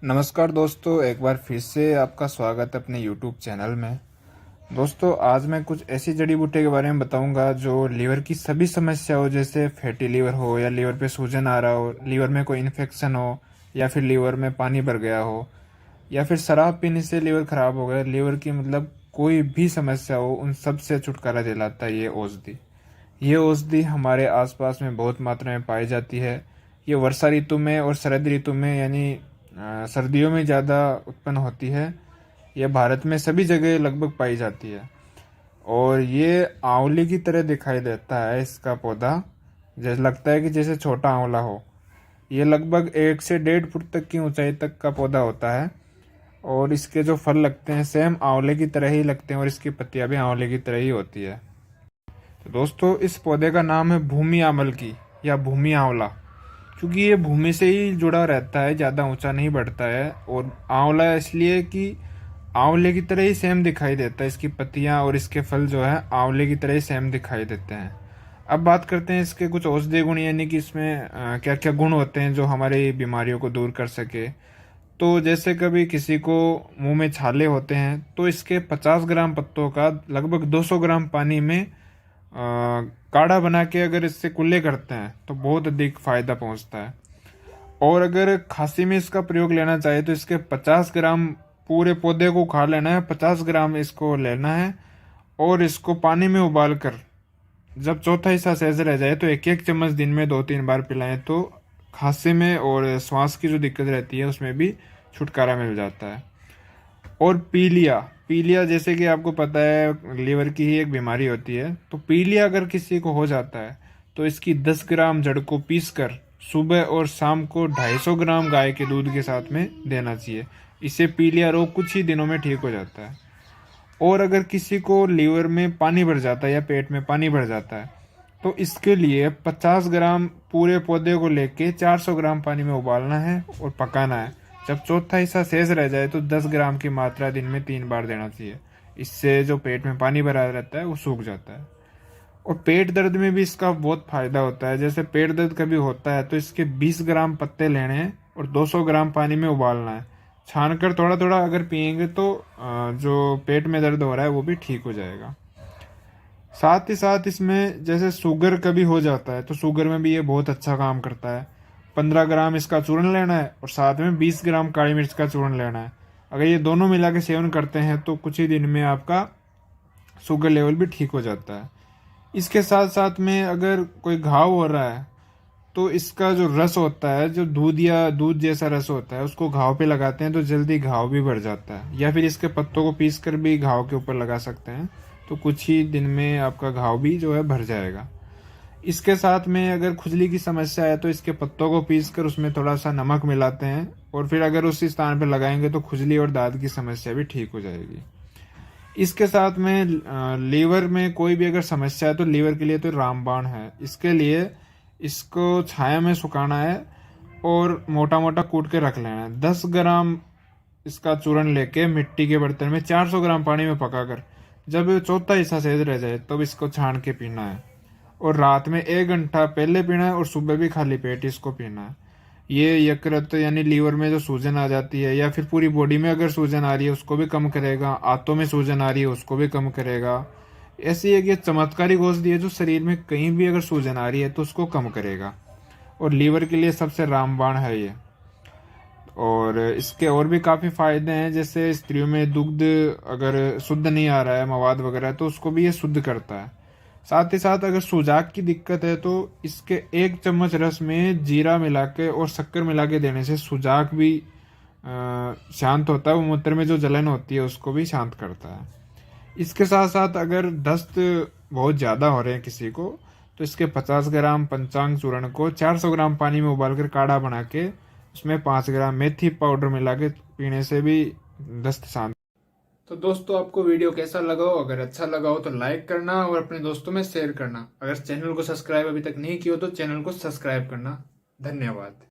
नमस्कार दोस्तों, एक बार फिर से आपका स्वागत है अपने यूट्यूब चैनल में। दोस्तों, आज मैं कुछ ऐसी जड़ी बूटी के बारे में बताऊंगा जो लीवर की सभी समस्या हो, जैसे फैटी लीवर हो या लीवर पे सूजन आ रहा हो, लीवर में कोई इन्फेक्शन हो या फिर लीवर में पानी भर गया हो या फिर शराब पीने से लीवर खराब हो गया। लीवर की मतलब कोई भी समस्या हो, उन सब से छुटकारा दिलाता है ये औषधि। ये औषधि हमारे आसपास में बहुत मात्रा में पाई जाती है। ये वर्षा ऋतु में और शरद ऋतु में यानी सर्दियों में ज़्यादा उत्पन्न होती है। यह भारत में सभी जगह लगभग पाई जाती है और ये आंवले की तरह दिखाई देता है। इसका पौधा जैसे लगता है कि जैसे छोटा आंवला हो। ये लगभग 1 से 1.5 फुट तक की ऊंचाई तक का पौधा होता है और इसके जो फल लगते हैं सेम आंवले की तरह ही लगते हैं और इसकी पत्तियां भी आंवले की तरह ही होती है। तो दोस्तों, इस पौधे का नाम है भूमि आमल की या भूमि आंवला, क्योंकि ये भूमि से ही जुड़ा रहता है, ज़्यादा ऊंचा नहीं बढ़ता है। और आंवला इसलिए कि आंवले की तरह ही सेम दिखाई देता है। इसकी पत्तियां और इसके फल जो है आंवले की तरह ही सेम दिखाई देते हैं। अब बात करते हैं इसके कुछ औषधीय गुण, यानी कि इसमें क्या क्या गुण होते हैं जो हमारी बीमारियों को दूर कर सके। तो जैसे कभी किसी को मुंह में छाले होते हैं तो इसके 50 ग्राम पत्तों का लगभग 200 ग्राम पानी में काढ़ा बना के अगर इससे कुल्ले करते हैं तो बहुत अधिक फायदा पहुंचता है। और अगर खांसी में इसका प्रयोग लेना चाहे तो इसके 50 ग्राम पूरे पौधे को खा लेना है, 50 ग्राम इसको लेना है और इसको पानी में उबाल कर जब चौथा हिस्सा शेष रह जाए तो एक एक चम्मच दिन में 2-3 बार पिलाएं तो खांसी में और श्वास की जो दिक्कत रहती है उसमें भी छुटकारा मिल जाता है। और पीलिया पीलिया जैसे कि आपको पता है लीवर की ही एक बीमारी होती है। तो पीलिया अगर किसी को हो जाता है तो इसकी 10 ग्राम जड़ को पीस कर सुबह और शाम को 250 ग्राम गाय के दूध के साथ में देना चाहिए। इससे पीलिया रोग कुछ ही दिनों में ठीक हो जाता है। और अगर किसी को लीवर में पानी भर जाता है या पेट में पानी भर जाता है तो इसके लिए 50 ग्राम पूरे पौधे को लेके 400 ग्राम पानी में उबालना है और पकाना है। जब चौथा हिस्सा शेष रह जाए तो 10 ग्राम की मात्रा दिन में 3 बार देना चाहिए। इससे जो पेट में पानी भरा रहता है वो सूख जाता है। और पेट दर्द में भी इसका बहुत फायदा होता है। जैसे पेट दर्द कभी होता है तो इसके 20 ग्राम पत्ते लेने हैं और 200 ग्राम पानी में उबालना है। छान कर थोड़ा थोड़ा अगर पियेंगे तो जो पेट में दर्द हो रहा है वो भी ठीक हो जाएगा। साथ ही साथ इसमें जैसे शुगर कभी हो जाता है तो शुगर में भी ये बहुत अच्छा काम करता है। 15 ग्राम इसका चूर्ण लेना है और साथ में 20 ग्राम काली मिर्च का चूर्ण लेना है। अगर ये दोनों मिला के सेवन करते हैं तो कुछ ही दिन में आपका शुगर लेवल भी ठीक हो जाता है। इसके साथ साथ में अगर कोई घाव हो रहा है तो इसका जो रस होता है, जो दूध या दूध जैसा रस होता है, उसको घाव पे लगाते हैं तो जल्दी घाव भी भर जाता है। या फिर इसके पत्तों को पीस कर भी घाव के ऊपर लगा सकते हैं तो कुछ ही दिन में आपका घाव भी जो है भर जाएगा। इसके साथ में अगर खुजली की समस्या है तो इसके पत्तों को पीस कर उसमें थोड़ा सा नमक मिलाते हैं और फिर अगर उसी स्थान पर लगाएंगे तो खुजली और दाद की समस्या भी ठीक हो जाएगी। इसके साथ में लीवर में कोई भी अगर समस्या है तो लीवर के लिए तो रामबाण है। इसके लिए इसको छाया में सुखाना है और मोटा मोटा कूट के रख लेना है। 10 ग्राम इसका चूर्ण लेके मिट्टी के बर्तन में 400 ग्राम पानी में पकाकर जब चौथा हिस्सा शेष रह जाए तब इसको छान के पीना है। और रात में 1 घंटा पहले पीना है और सुबह भी खाली पेट इसको पीना है। ये यकृत यानी लीवर में जो सूजन आ जाती है या फिर पूरी बॉडी में अगर सूजन आ रही है उसको भी कम करेगा, आंतों में सूजन आ रही है उसको भी कम करेगा। ऐसी एक ये चमत्कारिक औषधि है जो शरीर में कहीं भी अगर सूजन आ रही है तो उसको कम करेगा और लीवर के लिए सबसे रामबाण है ये। और इसके और भी काफ़ी फायदे हैं, जैसे स्त्रियों में दुग्ध अगर शुद्ध नहीं आ रहा है मवाद वगैरह तो उसको भी ये शुद्ध करता है। साथ ही साथ अगर सूजाक की दिक्कत है तो इसके 1 चम्मच रस में जीरा मिला के और शक्कर मिला के देने से सूजाक भी शांत होता है। वो मूत्र में जो जलन होती है उसको भी शांत करता है। इसके साथ साथ अगर दस्त बहुत ज़्यादा हो रहे हैं किसी को तो इसके 50 ग्राम पंचांग चूर्ण को 400 ग्राम पानी में उबालकर काढ़ा बना के उसमें 5 ग्राम मेथी पाउडर मिला के पीने से भी दस्त शांत। तो दोस्तों, आपको वीडियो कैसा लगा हो? अगर अच्छा लगा हो तो लाइक करना और अपने दोस्तों में शेयर करना। अगर चैनल को सब्सक्राइब अभी तक नहीं किया हो तो चैनल को सब्सक्राइब करना। धन्यवाद।